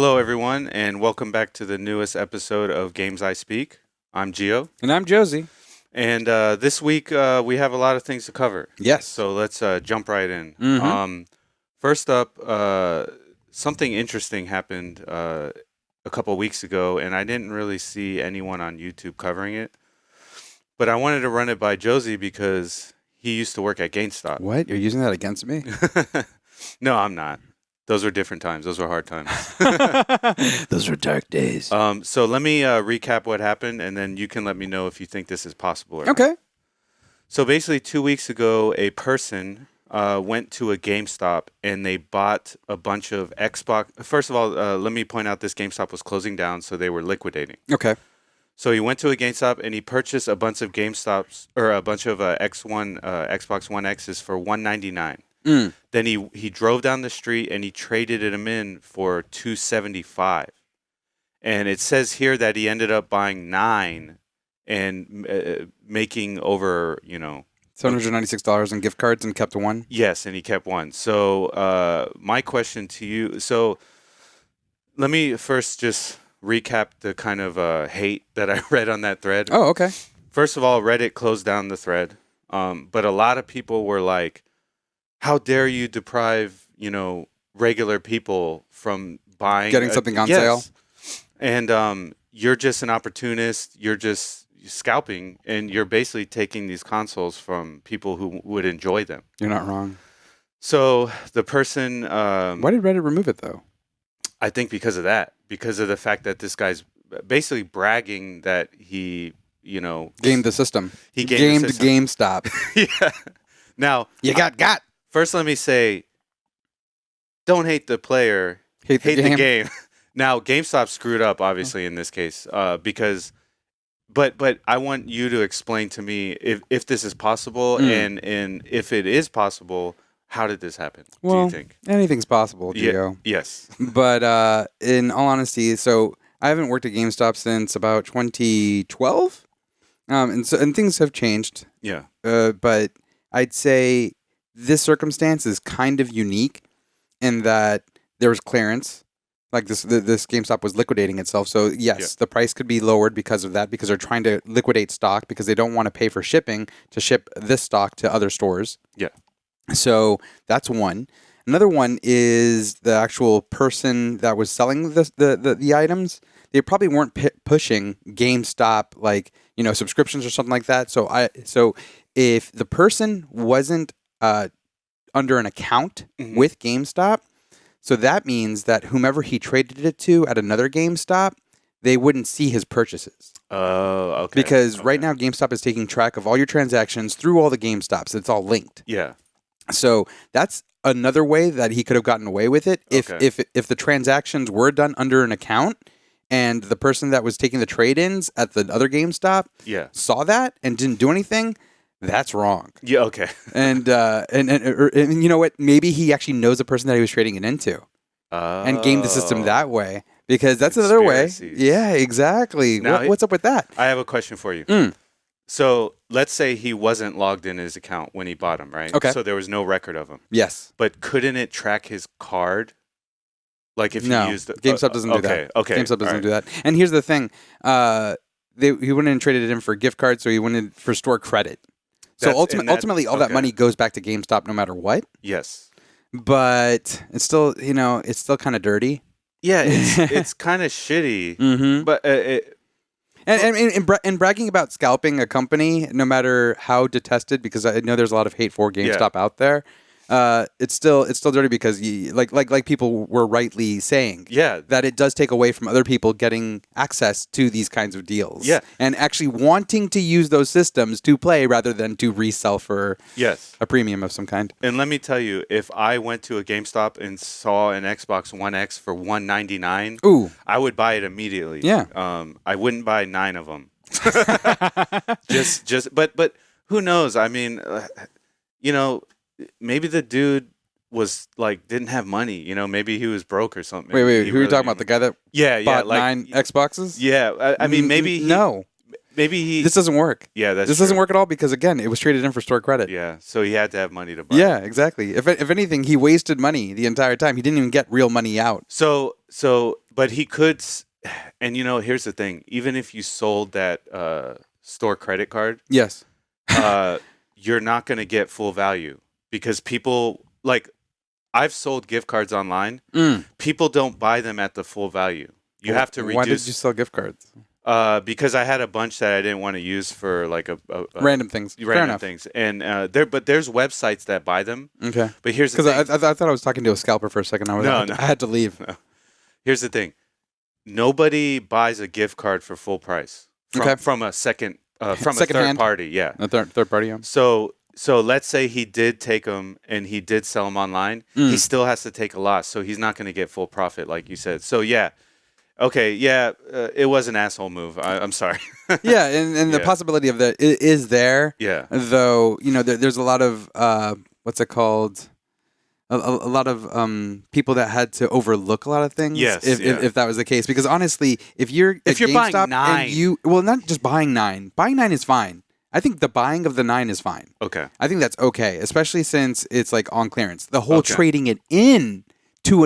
Hello, everyone, and welcome back to the newest episode of Games I Speak. I'm Gio. And I'm Josie. And this week, we have a lot of things to cover. Yes. So let's jump right in. Mhm. First up, something interesting happened a couple weeks ago, and I didn't really see anyone on YouTube covering it. But I wanted to run it by Josie because he used to work at GameStop. What? You're using that against me? No, I'm not. Those were different times. Those were hard times. Those were dark days. So let me recap what happened, and then you can let me know if you think this is possible or not. Okay. So basically, 2 weeks ago, a person went to a GameStop, and they bought a bunch of Xbox. First of all, let me point out this GameStop was closing down, so they were liquidating. Okay. So he went to a GameStop, and he purchased a bunch of GameStops, or a bunch of Xbox One X's for $199. Then he drove down the street and he traded them in for $275, and it says here that he ended up buying 9 and making over $796 in gift cards and kept one. Yes, and he kept one. So my question to you, so let me first just recap the kind of hate that I read on that thread. Oh, okay. First of all, Reddit closed down the thread, but a lot of people were like, how dare you deprive, regular people from getting something on sale? And you're just an opportunist. You're just scalping, and you're basically taking these consoles from people who would enjoy them. You're not wrong. So the person... Why did Reddit remove it, though? I think because of that. Because of the fact that this guy's basically bragging that he, gamed the system. He gamed GameStop. Yeah. Now... You got... First, let me say, don't hate the player, hate the game. Now, GameStop screwed up, obviously, in this case, because, but I want you to explain to me if this is possible, and if it is possible, how did this happen? Do you think anything's possible, Gio? Yes. But in all honesty, so I haven't worked at GameStop since about 2012, and things have changed. Yeah. But I'd say this circumstance is kind of unique in that there was clearance. Like this GameStop was liquidating itself. So yes, the price could be lowered because of that, because they're trying to liquidate stock because they don't want to pay for shipping to ship this stock to other stores. Yeah. So that's one. Another one is the actual person that was selling the items. They probably weren't pushing GameStop subscriptions or something like that. So if the person wasn't under an account with GameStop, so that means that whomever he traded it to at another GameStop, they wouldn't see his purchases. Oh, okay. Because right now GameStop is taking track of all your transactions through all the GameStops. It's all linked. Yeah. So that's another way that he could have gotten away with it if the transactions were done under an account and the person that was taking the trade-ins at the other GameStop saw that and didn't do anything. That's wrong. Yeah, okay. And you know what? Maybe he actually knows the person that he was trading it into, and game the system that way. Because that's another way. Yeah, exactly. Now, what's up with that? I have a question for you. So let's say he wasn't logged in his account when he bought them, right? Okay. So there was no record of him. Yes. But couldn't it track his card? Like if no, he used GameStop doesn't do that. Okay. GameStop doesn't do that. And here's the thing: he went in and traded it in for gift cards, so he went in for store credit. So ultimately, all that money goes back to GameStop no matter what. Yes. But it's still, it's still kind of dirty. Yeah, it's kind of shitty. Mm-hmm. But and bragging about scalping a company, no matter how detested, because I know there's a lot of hate for GameStop out there. It's still dirty because like people were rightly saying that it does take away from other people getting access to these kinds of deals and actually wanting to use those systems to play rather than to resell for a premium of some kind. And let me tell you, if I went to a GameStop and saw an Xbox One X for $199, I would buy it immediately. I wouldn't buy 9 of them. But who knows? I mean, maybe the dude was didn't have money, maybe he was broke or something. Wait, who are you talking about? The guy that bought like 9 Xboxes? Yeah, I mean, maybe no. this doesn't work. Yeah, this doesn't work at all because again, it was traded in for store credit. Yeah, so he had to have money to buy. Yeah, exactly. If anything, he wasted money the entire time. He didn't even get real money out. But he could, and here's the thing: even if you sold that store credit card, yes, you're not going to get full value because people like. I've sold gift cards online. People don't buy them at the full value. You have to reduce. Why did you sell gift cards? Because I had a bunch that I didn't want to use for like a random things. Random things, and there's websites that buy them. Okay. But here's the thing. Because I thought I was talking to a scalper for a second. I had to leave. No. Here's the thing. Nobody buys a gift card for full price from a second a third party. Yeah. A third party. Yeah. So let's say he did take them and he did sell them online. He still has to take a loss, so he's not going to get full profit, like you said. So yeah, okay, yeah, it was an asshole move. I'm sorry. Yeah, and the possibility of that is there. Yeah. Though there's a lot of what's it called? A lot of people that had to overlook a lot of things. Yes. If that was the case, because honestly, if you're GameStop buying 9, and not just buying 9. Buying 9 is fine. I think the buying of the 9 is fine. Okay. I think that's okay, especially since it's like on clearance. The whole trading it in to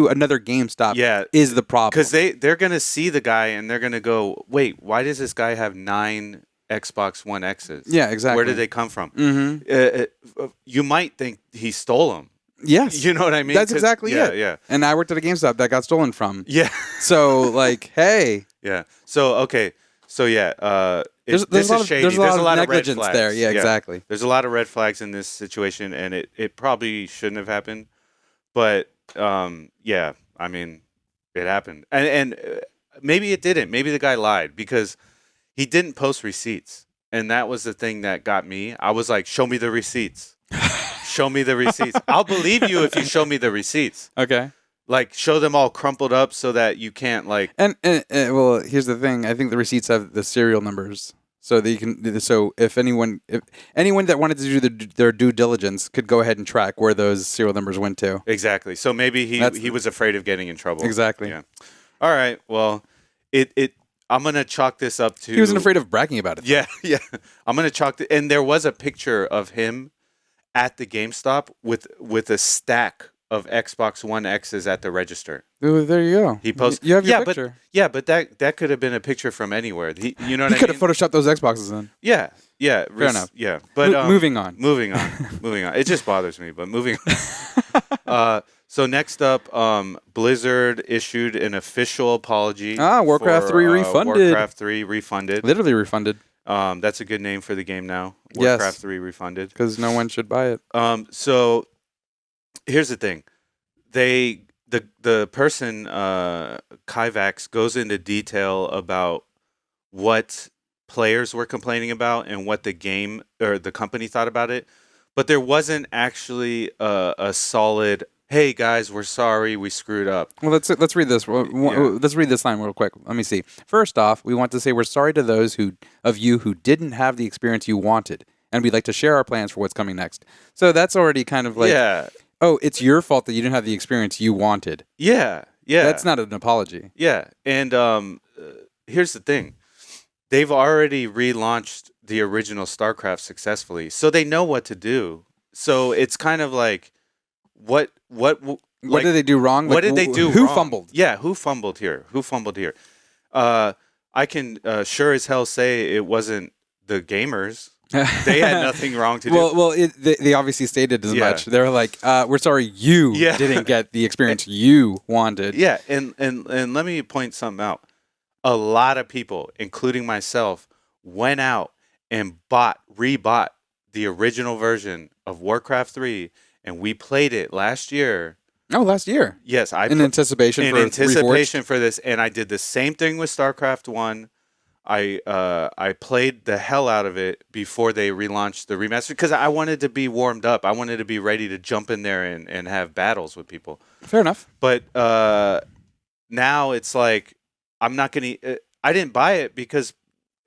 another GameStop is the problem. Because they're going to see the guy and they're going to go, wait, why does this guy have 9 Xbox One X's? Yeah, exactly. Where did they come from? Mm-hmm. You might think he stole them. Yes. You know what I mean? That's exactly it. Yeah. And I worked at a GameStop that got stolen from. Yeah. So, like, hey. Yeah. So, okay. So, yeah. There's a lot of negligence red flags there. Yeah, exactly. There's a lot of red flags in this situation, and it probably shouldn't have happened. But, yeah, I mean, it happened. And maybe it didn't. Maybe the guy lied because he didn't post receipts. And that was the thing that got me. I was like, show me the receipts. Show me the receipts. I'll believe you if you show me the receipts. Okay. Like, show them all crumpled up so that you can't, like... And well, here's the thing. I think the receipts have the serial numbers. So that you can... So if anyone that wanted to do their due diligence could go ahead and track where those serial numbers went to. Exactly. So maybe he was afraid of getting in trouble. Exactly. Yeah. All right. Well, I'm going to chalk this up to... He wasn't afraid of bragging about it. Yeah. I'm going to chalk... And there was a picture of him at the GameStop with a stack of Xbox One X's at the register. Ooh, there you go. He posted. You have your picture. But that could have been a picture from anywhere. You know what I mean? He could have photoshopped those Xboxes in. Yeah. Fair enough. Yeah, but moving on. Moving on. It just bothers me, but moving on. So next up, Blizzard issued an official apology. Warcraft 3 refunded. Warcraft 3 refunded. Literally refunded. That's a good name for the game now. Warcraft 3 refunded. Because no one should buy it. So here's the thing. The person, Kyvax, goes into detail about what players were complaining about and what the game or the company thought about it. But there wasn't actually a solid, hey guys, we're sorry, we screwed up. Well, let's read this. Let's read this line real quick. Let me see. First off, we want to say we're sorry to those of you who didn't have the experience you wanted, and we'd like to share our plans for what's coming next. So that's already kind of like, oh, it's your fault that you didn't have the experience you wanted. Yeah. That's not an apology. Yeah, and here's the thing. They've already relaunched the original StarCraft successfully, so they know what to do. So it's kind of like, what did they do wrong? What did they do who wrong? Fumbled? Yeah, who fumbled here? I can sure as hell say it wasn't the gamers. They had nothing wrong to do. Well, they obviously stated as much. They were like, we're sorry you didn't get the experience you wanted. Yeah, and let me point something out. A lot of people, including myself, went out and rebought the original version of Warcraft 3, and we played it last year. Oh, last year? Yes. In anticipation for this, and I did the same thing with StarCraft 1. I played the hell out of it before they relaunched the remaster because I wanted to be warmed up. I wanted to be ready to jump in there and have battles with people. Fair enough. But now it's like I'm not going to... I didn't buy it because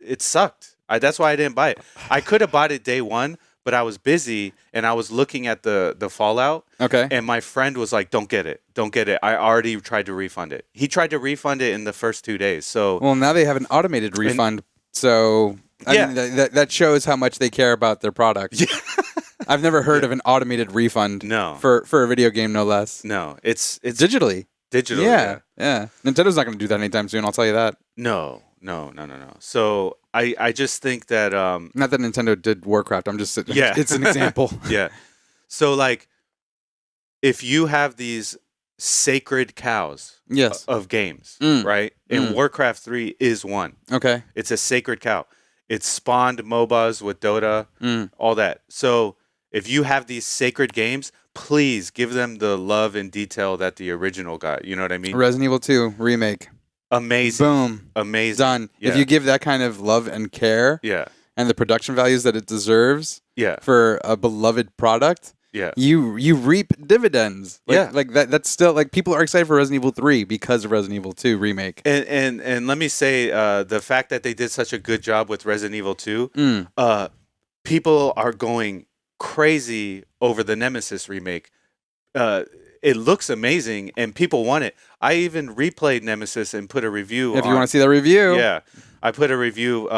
it sucked. That's why I didn't buy it. I could have bought it day one, but I was busy and I was looking at the Fallout. Okay. And my friend was like, don't get it. Don't get it. I already tried to refund it. He tried to refund it in the first 2 days. So well, now they have an automated refund So Yeah. I mean, that shows how much they care about their product. Yeah. I've never heard of an automated refund No. for a video game, no less. No, it's Digitally. digital. Yeah. Nintendo's not going to do that anytime soon, I'll tell you that. No. So I just think that Not that Nintendo did Warcraft. I'm just Yeah. It's an example. yeah. So like, if you have these sacred cows Yes. of games, Mm. right? And Warcraft 3 is one. Okay. It's a sacred cow. It spawned MOBAs with Dota, all that. So if you have these sacred games, please give them the love and detail that the original got. You know what I mean? Resident Evil 2 remake. Amazing. Boom. Amazing. Done. Yeah. If you give that kind of love and care Yeah. and the production values that it deserves Yeah. for a beloved product, Yeah. you reap dividends. Yeah. Like that's still like people are excited for Resident Evil 3 because of Resident Evil 2 remake. And let me say, the fact that they did such a good job with Resident Evil 2, people are going crazy over the Nemesis remake. It looks amazing, and people want it. I even replayed Nemesis and put a review. If you want to see that review, yeah, I put a review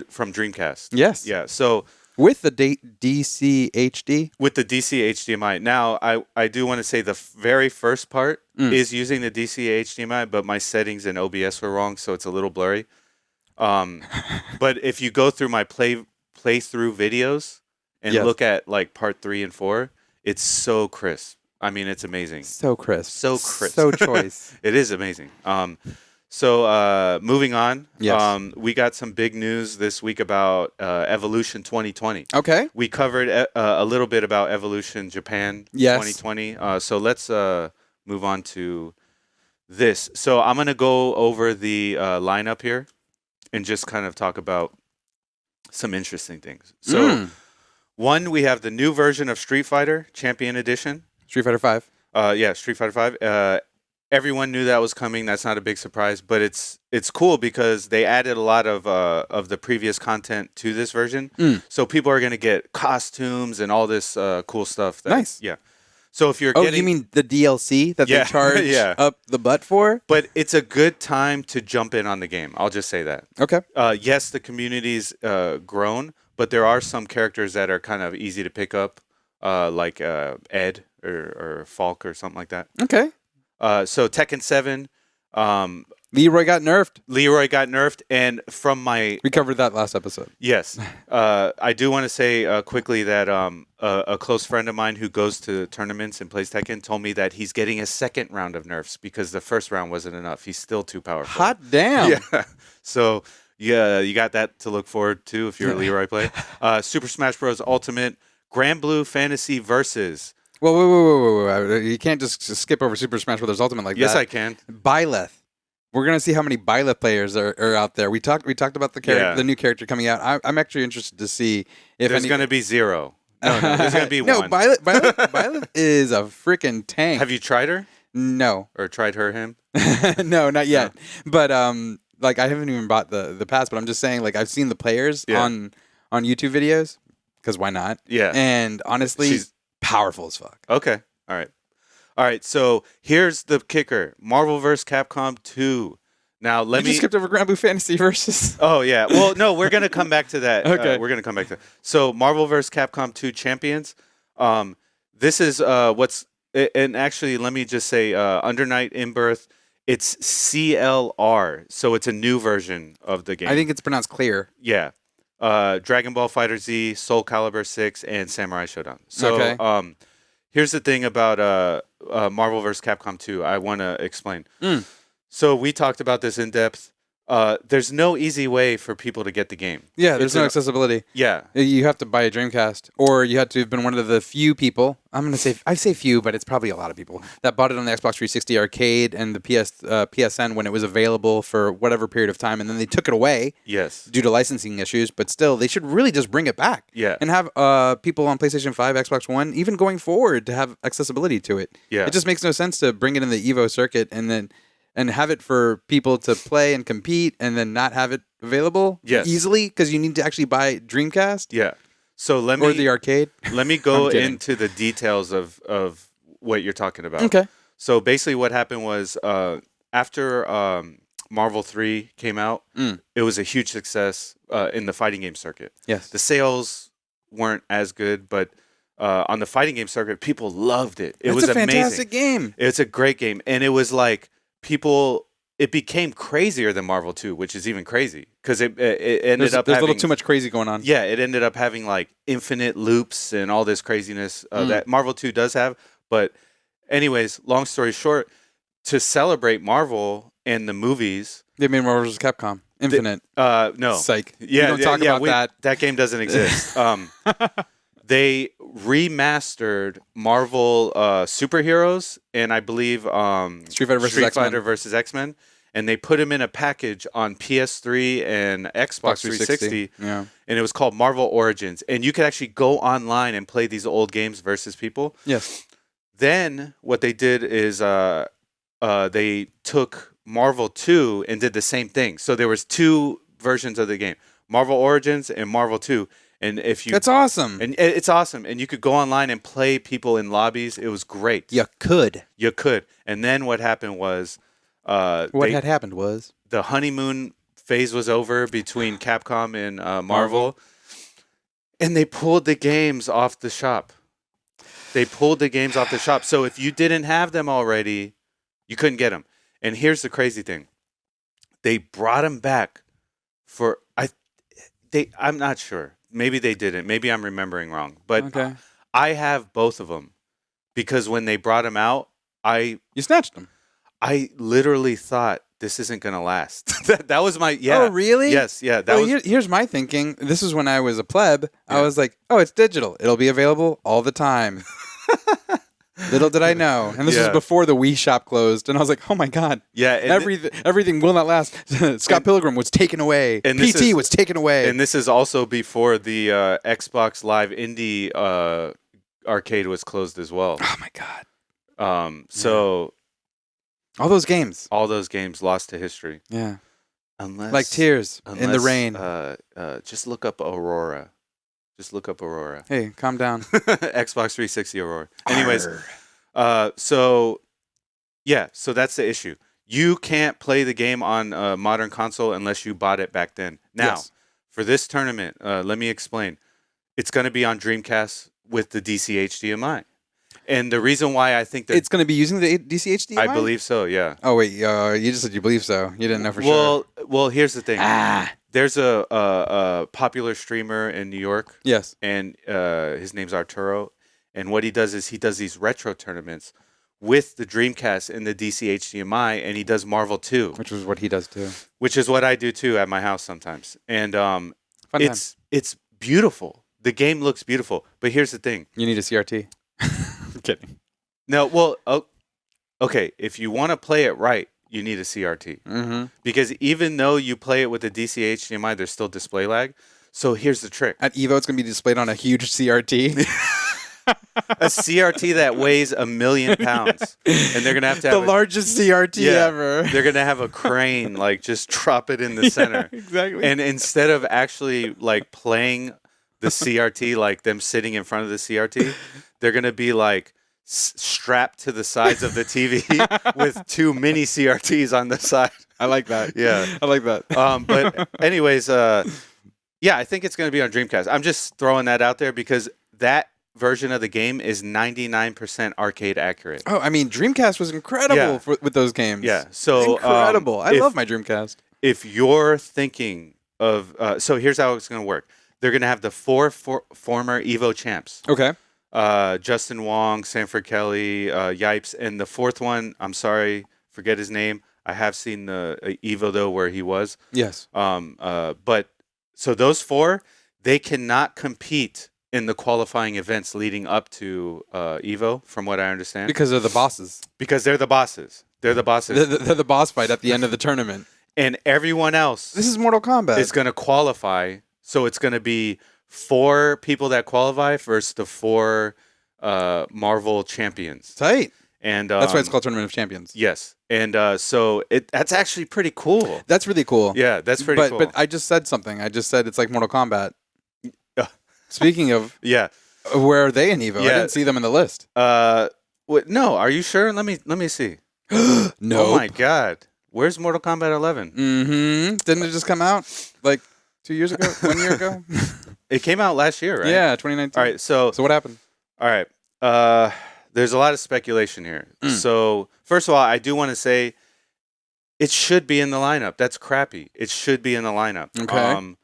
from Dreamcast. Yes. Yeah. So with the DC HD. with the DC HDMI. Now, I do want to say the very first part is using the DC HDMI, but my settings in OBS were wrong, so it's a little blurry. But if you go through my playthrough videos and Yes. look at like part 3 and 4, it's so crisp. I mean, it's amazing. So crisp. So crisp. So choice. It is amazing. So moving on, Yes. we got some big news this week about Evolution 2020. Okay. We covered a little bit about Evolution Japan Yes. 2020. So let's move on to this. So I'm going to go over the lineup here and just kind of talk about some interesting things. So one, we have the new version of Street Fighter Champion Edition. Street Fighter 5. Yeah, Street Fighter 5. Everyone knew that was coming. That's not a big surprise, but it's cool because they added a lot of the previous content to this version. So people are going to get costumes and all this cool stuff. Nice. Yeah. So if you're You mean the DLC that Yeah, they charge yeah. up the butt for? But it's a good time to jump in on the game. I'll just say that. Okay. Yes, the community's grown, but there are some characters that are kind of easy to pick up, like Ed or Falk or something like that. Okay. So Tekken 7, Leroy got nerfed, and from my We covered that last episode. yes, I do want to say quickly that a close friend of mine who goes to tournaments and plays Tekken told me that he's getting a second round of nerfs because the first round wasn't enough. He's still too powerful. Hot damn. Yeah. So yeah, you got that to look forward to if you're a Leroy player. Super Smash Bros. Ultimate, Granblue Fantasy Versus. Whoa. You can't just skip over Super Smash Bros. Ultimate like Yes, that. I can. Byleth. We're gonna see how many Byleth players are out there. We talked about the new character coming out. I'm actually interested to see if There's going to be 0. No, there's going to be no, 1. Byleth is a freaking tank. Have you tried her No. or tried him? No, not yet. But like I haven't even bought the pass, but I'm just saying like I've seen the players on YouTube videos because why not? Yeah. And honestly, she's powerful as fuck. Okay. All right. So here's the kicker: Marvel vs. Capcom 2. Now let me. You just skipped over Granblue Fantasy versus. Oh yeah. Well, no, we're gonna come back to that. Okay. We're gonna come back to that. So Marvel vs. Capcom 2 Champions. This is what's and actually let me just say Under Night in Birth. It's CLR, so it's a new version of the game. I think it's pronounced clear. Yeah. Dragon Ball Fighter Z, Soul Calibur 6, and Samurai Shodown. So Okay. Here's the thing about Marvel vs. Capcom 2 I want to explain. So we talked about this in depth. There's no easy way for people to get the game. Yeah, there's no accessibility. Yeah. You have to buy a Dreamcast, or you have to have been one of the few people. I say few, but it's probably a lot of people that bought it on the Xbox 360 arcade and the PSN when it was available for whatever period of time, and then they took it away. Yes. Due to licensing issues, but still, they should really just bring it back. Yeah. And have people on PlayStation 5, Xbox One, even going forward, to have accessibility to it. Yeah. It just makes no sense to bring it in the Evo circuit and have it for people to play and compete and then not have it available easily because you need to actually buy Dreamcast. Yeah. So or the arcade. Let me go into the details of what you're talking about. Okay. So basically what happened was after Marvel 3 came out, it was a huge success in the fighting game circuit. Yes. The sales weren't as good, but on the fighting game circuit, people loved it. It was a amazing. fantastic game. It's a great game. And it was like it became crazier than Marvel 2, which is even crazy because it ended up there's having a little too much crazy going on. Yeah, it ended up having like infinite loops and all this craziness that Marvel 2 does have. But anyways, long story short, to celebrate Marvel and the movies, they made Marvel vs. Capcom Infinite. No, psych. Yeah, we don't talk about that. That game doesn't exist. They remastered Marvel superheroes and I believe Street Fighter versus X-Men, and they put them in a package on PS3 and Xbox 360. Yeah. And it was called Marvel Origins, and you could actually go online and play these old games versus people. Yes. Then what they did is they took Marvel 2 and did the same thing. So there was 2 versions of the game, Marvel Origins and Marvel 2. And that's awesome. And it's awesome. And you could go online and play people in lobbies. It was great. You could. And then what happened was had happened was the honeymoon phase was over between Capcom and Marvel, and they pulled the games off the shop. So if you didn't have them already, you couldn't get them. And here's the crazy thing. They brought them back for I'm not sure. Maybe they didn't. Maybe I'm remembering wrong. But okay. I have both of them because when they brought them out, you snatched them. I literally thought this isn't going to last. that was my Oh, really? Yes, yeah. Here's my thinking. This is when I was a pleb. Yeah. I was like, oh, it's digital. It'll be available all the time. Little did I know. And this was before the Wii shop closed. And I was like, oh, my God. Yeah. Everything will not last. Scott Pilgrim was taken away. And PT was taken away. And this is also before the Xbox Live Indie arcade was closed as well. Oh, my God. So all those games lost to history. Yeah. Unless like tears in the rain. Just look up Aurora. Hey, calm down. Xbox 360 Aurora. Anyways, so that's the issue. You can't play the game on a modern console unless you bought it back then. Now, for this tournament, let me explain. It's going to be on Dreamcast with the DC HDMI. And the reason why I think that it's going to be using the DC HDMI? I believe so, yeah. Oh, wait. You just said you believe so. You didn't know for sure. Well, here's the thing. There's a popular streamer in New York. Yes. And his name's Arturo. And what he does is he does these retro tournaments with the Dreamcast and the DC HDMI, and he does Marvel 2. Which is what he does too. Which is what I do too at my house sometimes. And it's beautiful. The game looks beautiful. But here's the thing. You need a CRT. I'm kidding. No, well, okay. If you want to play it right, you need a CRT. Mm-hmm. Because even though you play it with a DC HDMI, there's still display lag. So here's the trick. At Evo, it's going to be displayed on a huge CRT. A CRT that weighs 1 million pounds. And they're going to have the largest CRT ever. They're going to have a crane, just drop it in the center. Exactly. And instead of actually, playing the CRT, them sitting in front of the CRT, they're going to be, strapped to the sides of the TV with 2 mini CRTs on the side. I like that. Yeah. I like that. But anyways, I think it's going to be on Dreamcast. I'm just throwing that out there because that version of the game is 99% arcade accurate. Oh, I mean, Dreamcast was incredible with those games. Yeah. So incredible. I love my Dreamcast. If you're thinking of so here's how it's going to work. They're going to have the 4 former Evo champs. Okay. Justin Wong, Sanford Kelly, Yipes, and the 4th one, I'm sorry, forget his name. I have seen the Evo though where he was. Yes. But so those 4, they cannot compete in the qualifying events leading up to Evo, from what I understand. Because they're the bosses. Because they're the bosses. They're the bosses. They're the boss fight at the end of the tournament. And everyone else. This is Mortal Kombat. Is going to qualify. So it's going to be 4 people that qualify versus the 4 Marvel champions. Tight. And that's why it's called Tournament of Champions. Yes. And so that's actually pretty cool. That's really cool. Yeah, that's pretty cool. But I just said something. I just said it's like Mortal Kombat. Speaking of, where are they in Evo? I didn't see them in the list. No, are you sure? Let me see. No. Oh my God. Where's Mortal Kombat 11? Mm-hmm. Didn't it just come out like 2 years ago? 1 year ago? It came out last year, right? Yeah, 2019. All right, so what happened? All right. There's a lot of speculation here. So first of all, I do want to say it should be in the lineup. That's crappy. It should be in the lineup. Okay.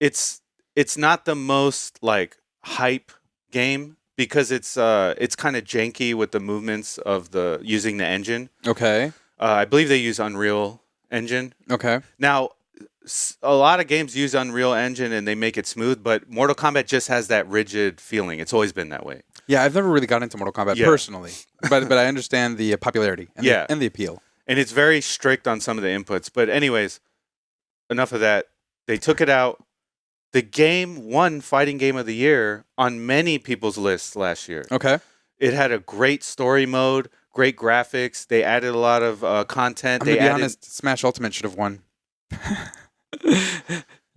It's not the most like hype game because it's kind of janky with the movements of using the engine. Okay. I believe they use Unreal Engine. Okay. Now, a lot of games use Unreal Engine and they make it smooth, but Mortal Kombat just has that rigid feeling. It's always been that way. Yeah, I've never really gotten into Mortal Kombat personally, but I understand the popularity and, the appeal. And it's very strict on some of the inputs. But anyways, enough of that. They took it out. The game won Fighting Game of the Year on many people's lists last year. Okay. It had a great story mode, great graphics. They added a lot of content. I'm going to be honest, Smash Ultimate should have won.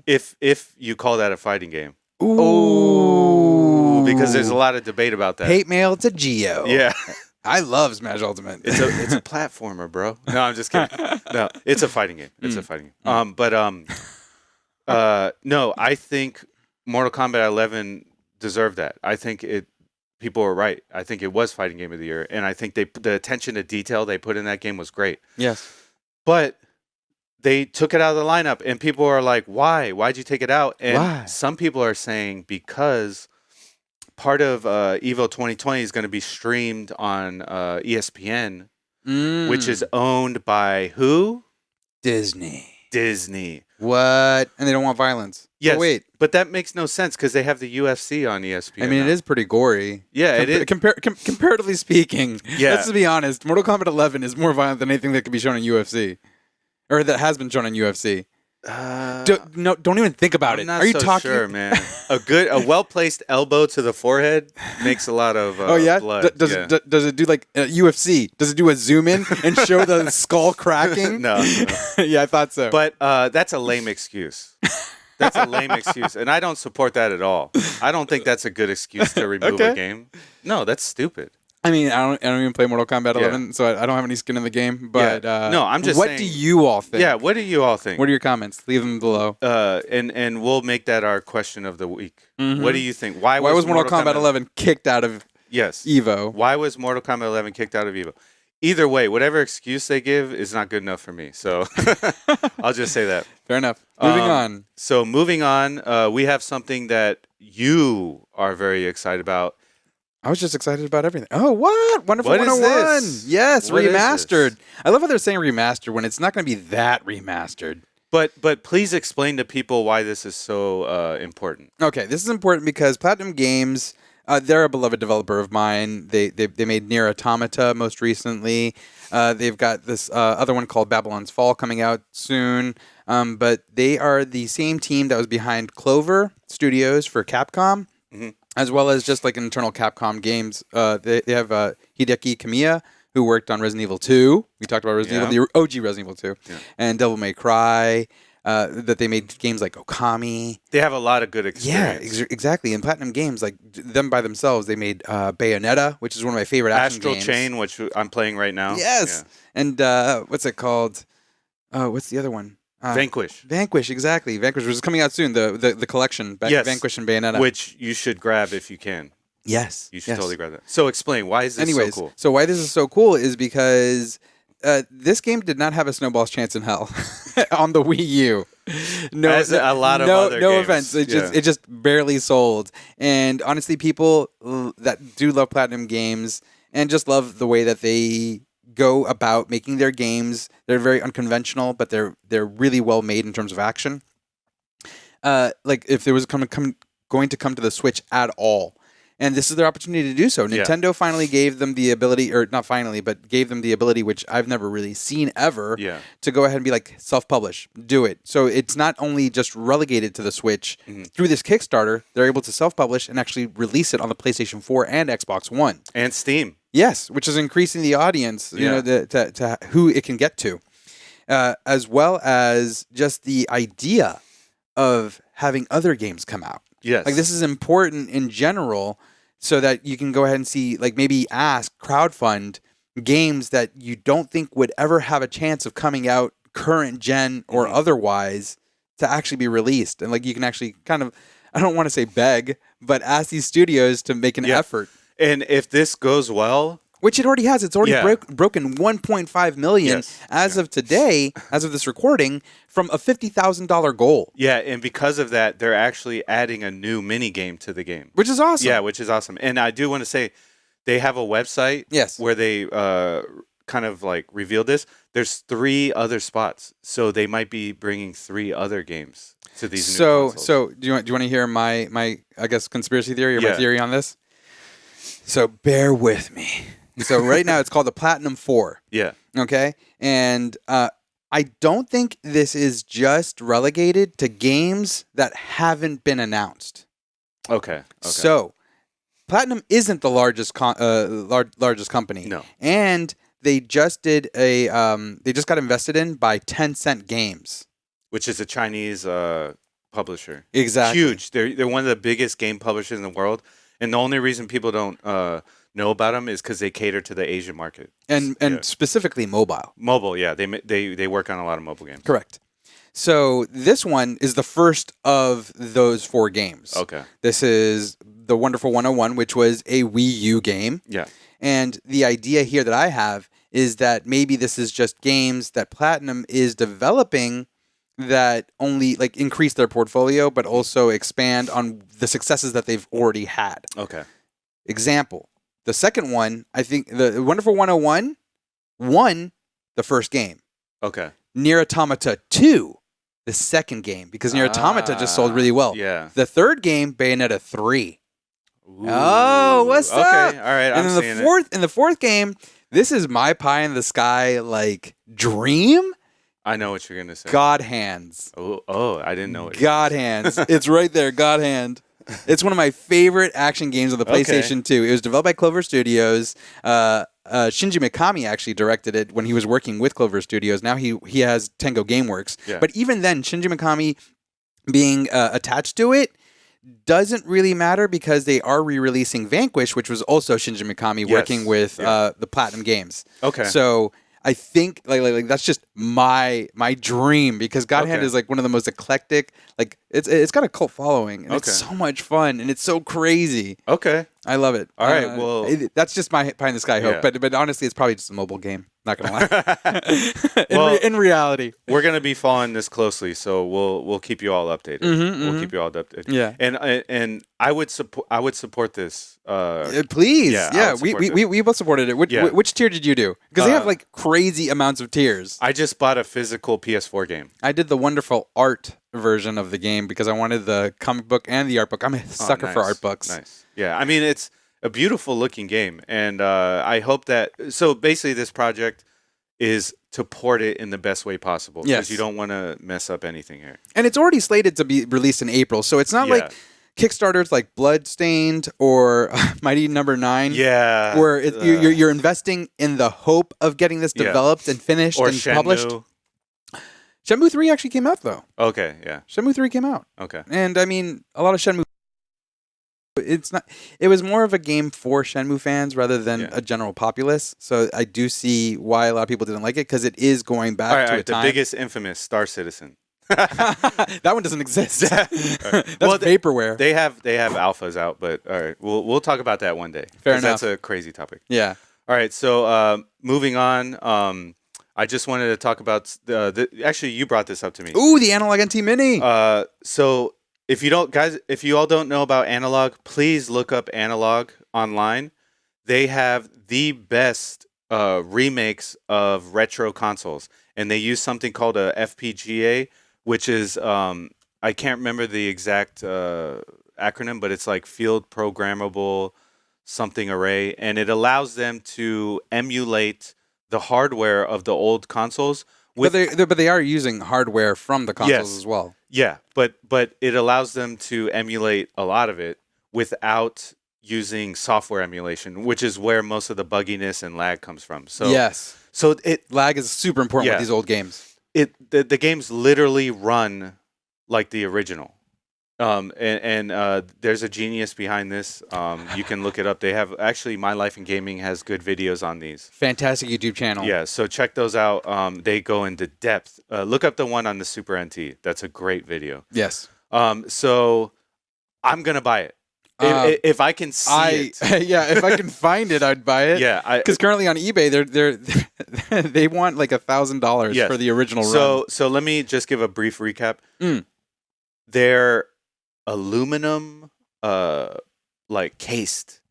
if you call that a fighting game. Ooh. Because there's a lot of debate about that. Hate mail to Geo. Yeah. I love Smash Ultimate. It's a platformer, bro. No, I'm just kidding. No, it's a fighting game. It's a fighting game. No, I think Mortal Kombat 11 deserved that. I think people were right. I think it was Fighting Game of the Year, and I think the attention to detail they put in that game was great. Yes. But they took it out of the lineup, and people are like, why? Why'd you take it out? And why? Some people are saying because part of EVO 2020 is going to be streamed on ESPN, which is owned by who? Disney. What? And they don't want violence. Yes. Oh, wait. But that makes no sense because they have the UFC on ESPN. I mean, now. It is pretty gory. Yeah, it is. Comparatively speaking, yeah. Let's just be honest. Mortal Kombat 11 is more violent than anything that could be shown on UFC. Or that has been shown on UFC. Don't even think about it. Are you so talking? Sure, man. A well-placed elbow to the forehead makes a lot of blood. Does it do like UFC? Does it do a zoom in and show the skull cracking? No. Yeah, I thought so. But that's a lame excuse. That's a lame excuse, and I don't support that at all. I don't think that's a good excuse to remove a game. No, that's stupid. I mean, I don't even play Mortal Kombat 11, so I don't have any skin in the game. But no, I'm just saying. What do you all think? Yeah, what do you all think? What are your comments? Leave them below. And we'll make that our question of the week. Mm-hmm. What do you think? Why was Mortal Kombat 11 kicked out of EVO? Why was Mortal Kombat 11 kicked out of EVO? Either way, whatever excuse they give is not good enough for me. So I'll just say that. Fair enough. Moving on. So moving on, we have something that you are very excited about. I was just excited about everything. Oh, what? Wonderful 101. Yes, what remastered. I love how they're saying remastered when it's not going to be that remastered. But please explain to people why this is so important. Okay, this is important because Platinum Games, they're a beloved developer of mine. They made Nier Automata most recently. They've got this other one called Babylon's Fall coming out soon. But they are the same team that was behind Clover Studios for Capcom. Mm-hmm. As well as just like internal Capcom games. They have Hideki Kamiya, who worked on Resident Evil 2. We talked about Resident Evil, the OG Resident Evil 2. Yeah. And Devil May Cry. That they made games like Okami. They have a lot of good experience. Yeah, exactly. And Platinum Games, like them by themselves, they made Bayonetta, which is one of my favorite action games. Astral Chain, which I'm playing right now. Yes. Yeah. And what's it called? What's the other one? Vanquish, exactly. Vanquish, which is coming out soon. The collection, Vanquish and Bayonetta, which you should grab if you can. Yes, you should totally grab that. So explain why is this so cool? So why this is so cool is because this game did not have a snowball's chance in hell on the Wii U. No, as a lot of other no games. offense. It just barely sold. And honestly, people that do love Platinum Games and just love the way that they go about making their games. They're very unconventional, but they're really well made in terms of action. Like if there was going to come to the Switch at all, and this is their opportunity to do so. Nintendo finally gave them the ability, or not finally, but gave them the ability, which I've never really seen ever, to go ahead and be like self-publish, do it. So it's not only just relegated to the Switch. Mm-hmm. Through this Kickstarter, they're able to self-publish and actually release it on the PlayStation 4 and Xbox One and Steam. Yes, which is increasing the audience, to who it can get to, as well as just the idea of having other games come out. Yes, like this is important in general, so that you can go ahead and see, like maybe ask crowdfund games that you don't think would ever have a chance of coming out current gen or otherwise to actually be released. And like you can actually kind of, I don't want to say beg, but ask these studios to make an effort. And if this goes well, which it already has, it's already broken 1.5 million as of today, as of this recording, from a $50,000 goal. Yeah, and because of that, they're actually adding a new mini game to the game, which is awesome. Yeah, which is awesome. And I do want to say, they have a website where they kind of like revealed this. There's 3 other spots, so they might be bringing 3 other games to these new consoles. So do you want to hear my I guess conspiracy theory or my theory on this? So bear with me. So right now it's called the Platinum 4. Yeah. Okay, and I don't think this is just relegated to games that haven't been announced. Okay. So Platinum isn't the largest largest company. No. And they just did they just got invested in by Tencent Games, which is a Chinese publisher. Exactly. Huge. They're one of the biggest game publishers in the world, and the only reason people don't know about them is because they cater to the Asian market and specifically mobile. Mobile, yeah. They work on a lot of mobile games. Correct. So this one is the first of those 4 games. Okay. This is the Wonderful 101, which was a Wii U game. Yeah. And the idea here that I have is that maybe this is just games that Platinum is developing that only like increase their portfolio, but also expand on the successes that they've already had. Okay. Example. The second one, I think the Wonderful 101 won the first game. Okay. Nier Automata 2, the second game, because Nier Automata just sold really well. Yeah. The third game, Bayonetta 3. Ooh. Oh, what's up? Okay, all right. And then the fourth game, this is my pie in the sky like dream. I know what you're gonna say. God Hands. Oh, I didn't know it. God Hands. It's right there. God Hand. It's one of my favorite action games on the PlayStation 2. It was developed by Clover Studios. Shinji Mikami actually directed it when he was working with Clover Studios. Now he has Tengo Gameworks. Yeah. But even then, Shinji Mikami being attached to it doesn't really matter because they are re-releasing Vanquish, which was also Shinji Mikami working with the Platinum Games. Okay. So I think like that's just my dream because God Hand is like one of the most eclectic. Like it's got a cult following and it's so much fun and it's so crazy. Okay. I love it. All right. Well, that's just my pie in the sky hope. But honestly, it's probably just a mobile game. Not gonna lie. in reality, we're gonna be following this closely, so we'll keep you all updated. We'll keep you all updated. Yeah. And I would support this. Please. Yeah. We both supported it. Which tier did you do? Because they have like crazy amounts of tiers. I just bought a physical PS4 game. I did the wonderful art version of the game because I wanted the comic book and the art book. I'm a sucker for art books. Nice. Yeah. I mean, it's a beautiful looking game, and I hope that. So basically, this project is to port it in the best way possible because you don't want to mess up anything here. And it's already slated to be released in April, so it's not like Kickstarters like Bloodstained or Mighty Number 9. Yeah, where you're investing in the hope of getting this developed and finished and Shenmue. Published. Shenmue 3 actually came out though. Okay, yeah. Shenmue 3 came out. Okay. And I mean, a lot of Shenmue. It was more of a game for Shenmue fans rather than a general populace. So I do see why a lot of people didn't like it because it is going back to a time. The biggest infamous Star Citizen. That one doesn't exist. That's vaporware. They have alphas out, but all right, we'll talk about that one day. Fair enough. That's a crazy topic. Yeah. All right. So moving on. I just wanted to talk about actually you brought this up to me. Ooh, the Analogue NT Mini. So if you all don't know about Analogue, please look up Analogue online. They have the best remakes of retro consoles, and they use something called a FPGA, which is I can't remember the exact acronym, but it's like Field Programmable Something Array, and it allows them to emulate the hardware of the old consoles. But they are using hardware from the consoles as well. Yeah, but it allows them to emulate a lot of it without using software emulation, which is where most of the bugginess and lag comes from. So lag is super important with these old games. The games literally run like the original. There's a genius behind this. You can look it up. They have actually My Life in Gaming has good videos on these. Fantastic YouTube channel. Yeah, so check those out. They go into depth. Look up the one on the Super NT. That's a great video. Yes. So I'm gonna buy it if I can see it. Yeah, if I can find it, I'd buy it. Yeah, because currently on eBay, they want like $1,000 for the original run. So let me just give a brief recap. They're aluminum, like cased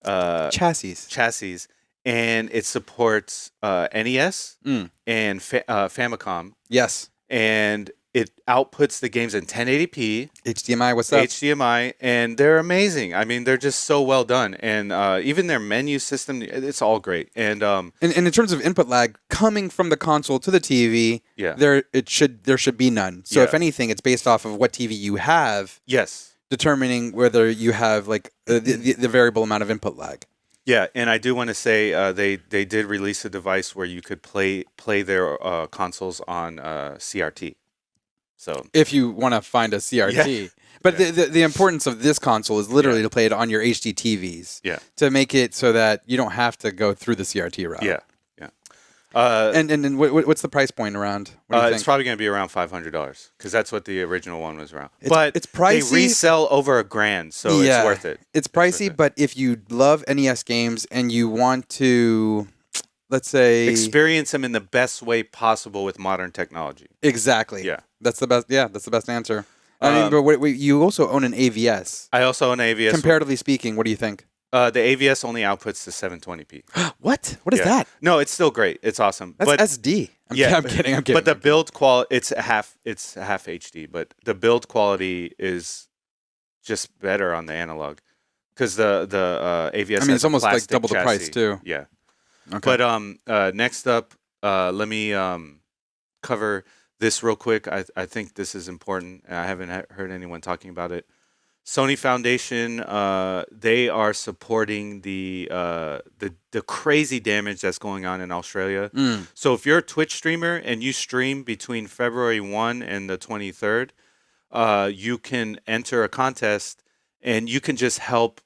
chassis, and it supports NES and Famicom. Yes, and it outputs the games in 1080p. HDMI, what's up? HDMI, and they're amazing. I mean, they're just so well done, and even their menu system, it's all great. And in terms of input lag coming from the console to the TV, there should be none. So if anything, it's based off of what TV you have. Yes, determining whether you have like the variable amount of input lag. Yeah, and I do want to say they did release a device where you could play their consoles on CRT. So if you want to find a CRT, but the importance of this console is literally to play it on your HD TVs. Yeah. To make it so that you don't have to go through the CRT route. Yeah. And what's the price point around? What do you think? It's probably going to be around $500 because that's what the original one was around. It's pricey. They resell over $1,000, so it's worth it. It's pricey, but if you love NES games and you want to, let's say, experience them in the best way possible with modern technology. Exactly. Yeah. That's the best. Yeah, that's the best answer. I mean, but you also own an AVS. I also own an AVS. Comparatively speaking, what do you think? The AVS only outputs to 720p. What? What is that? No, it's still great. It's awesome. That's SD. I'm kidding. But the build quality, it's half HD, but the build quality is just better on the analog because the AVS. I mean, it's almost like double chassis. The price too. Yeah. Okay. But next up, let me cover this real quick. I think this is important. I haven't heard anyone talking about it. Sony Foundation, they are supporting the crazy damage that's going on in Australia. So if you're a Twitch streamer and you stream between February 1 and the 23rd, you can enter a contest and you can just help,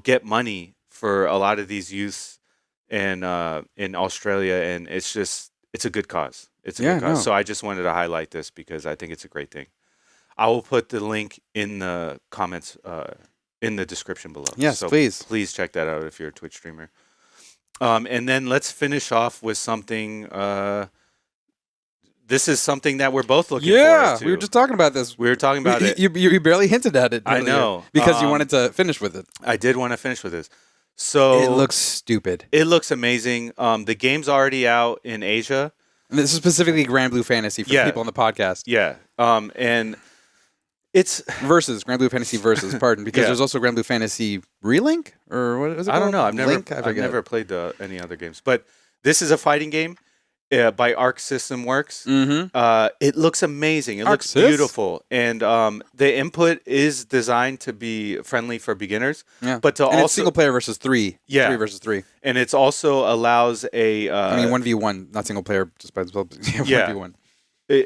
get money for a lot of these youths in Australia, and it's a good cause. It's a good cause. So I just wanted to highlight this because I think it's a great thing. I will put the link in the comments, in the description below. Yes, so please. Please check that out if you're a Twitch streamer. And then let's finish off with something. This is something that we're both looking forward to. We were just talking about this. We were talking about it. You barely hinted at it. I know. Because you wanted to finish with it. I did want to finish with this. So it looks stupid. It looks amazing. The game's already out in Asia. And this is specifically Granblue Fantasy for people on the podcast. Yeah. And it's Granblue Fantasy versus, pardon, because there's also Granblue Fantasy Relink, or what is it called? I don't know. I've never played any other games, but this is a fighting game by Arc System Works. It looks amazing. It looks beautiful, and the input is designed to be friendly for beginners. Yeah, but also it's single player versus 3. Yeah, 3 versus 3, and it's also allows a. I mean 1v1, not single player, just by itself. 1v1.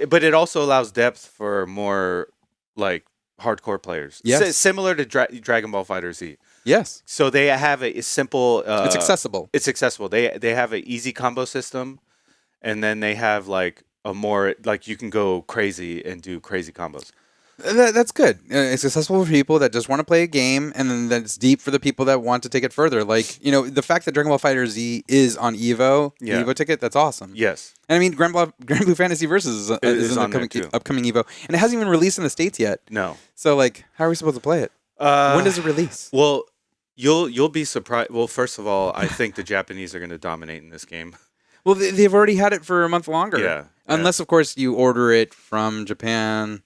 But it also allows depth for more like hardcore players. Yes. Similar to Dragon Ball FighterZ. Yes. So they have a simple. It's accessible. It's accessible. They have an easy combo system, and then they have like a more like you can go crazy and do crazy combos. That's good. It's accessible for people that just want to play a game, and then that's deep for the people that want to take it further. Like, the fact that Dragon Ball FighterZ is on Evo, the Evo ticket, that's awesome. Yes. And I mean, Granblue Fantasy Versus is an upcoming Evo, and it hasn't even released in the States yet. No. So, like, how are we supposed to play it? When does it release? Well, you'll be surprised. Well, first of all, I think the Japanese are going to dominate in this game. Well, they've already had it for a month longer. Yeah. Unless, of course, you order it from Japan.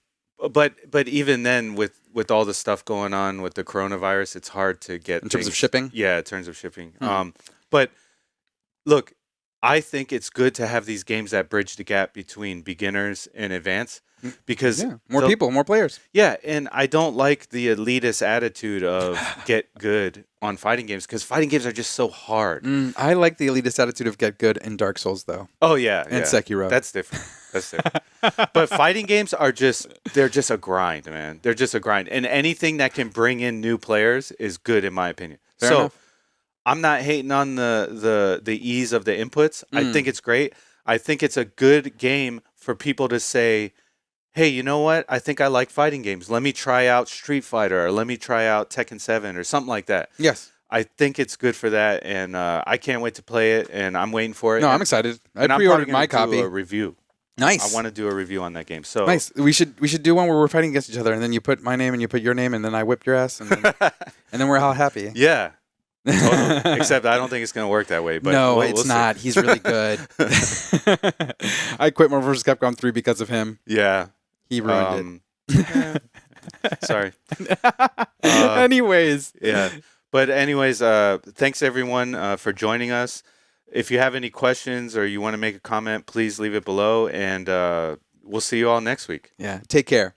But even then, with all the stuff going on with the coronavirus, it's hard to get in terms of shipping. Yeah, in terms of shipping. But look, I think it's good to have these games that bridge the gap between beginners and advanced because more people, more players. Yeah, and I don't like the elitist attitude of get good on fighting games because fighting games are just so hard. I like the elitist attitude of get good in Dark Souls, though. Oh, yeah. And Sekiro. That's different. But fighting games they're just a grind, man. They're just a grind. And anything that can bring in new players is good, in my opinion. Fair enough. I'm not hating on the ease of the inputs. I think it's great. I think it's a good game for people to say, hey, you know what? I think I like fighting games. Let me try out Street Fighter or let me try out Tekken 7 or something like that. Yes. I think it's good for that, and I can't wait to play it, and I'm waiting for it. No, I'm excited. I pre-ordered my copy. Do a review. Nice. I want to do a review on that game. So nice. We should do one where we're fighting against each other, and then you put my name and you put your name, and then I whip your ass, and then we're all happy. Yeah. Totally. Except I don't think it's going to work that way. But no, we'll it's not. See. He's really good. I quit Marvel vs. Capcom 3 because of him. Yeah. He ruined it. Sorry. Anyways. Yeah. But anyways, thanks everyone for joining us. If you have any questions or you want to make a comment, please leave it below, and we'll see you all next week. Yeah. Take care.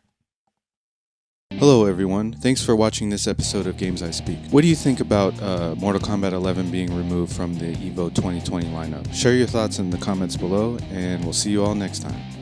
Hello, everyone. Thanks for watching this episode of Games I Speak. What do you think about Mortal Kombat 11 being removed from the EVO 2020 lineup? Share your thoughts in the comments below, and we'll see you all next time.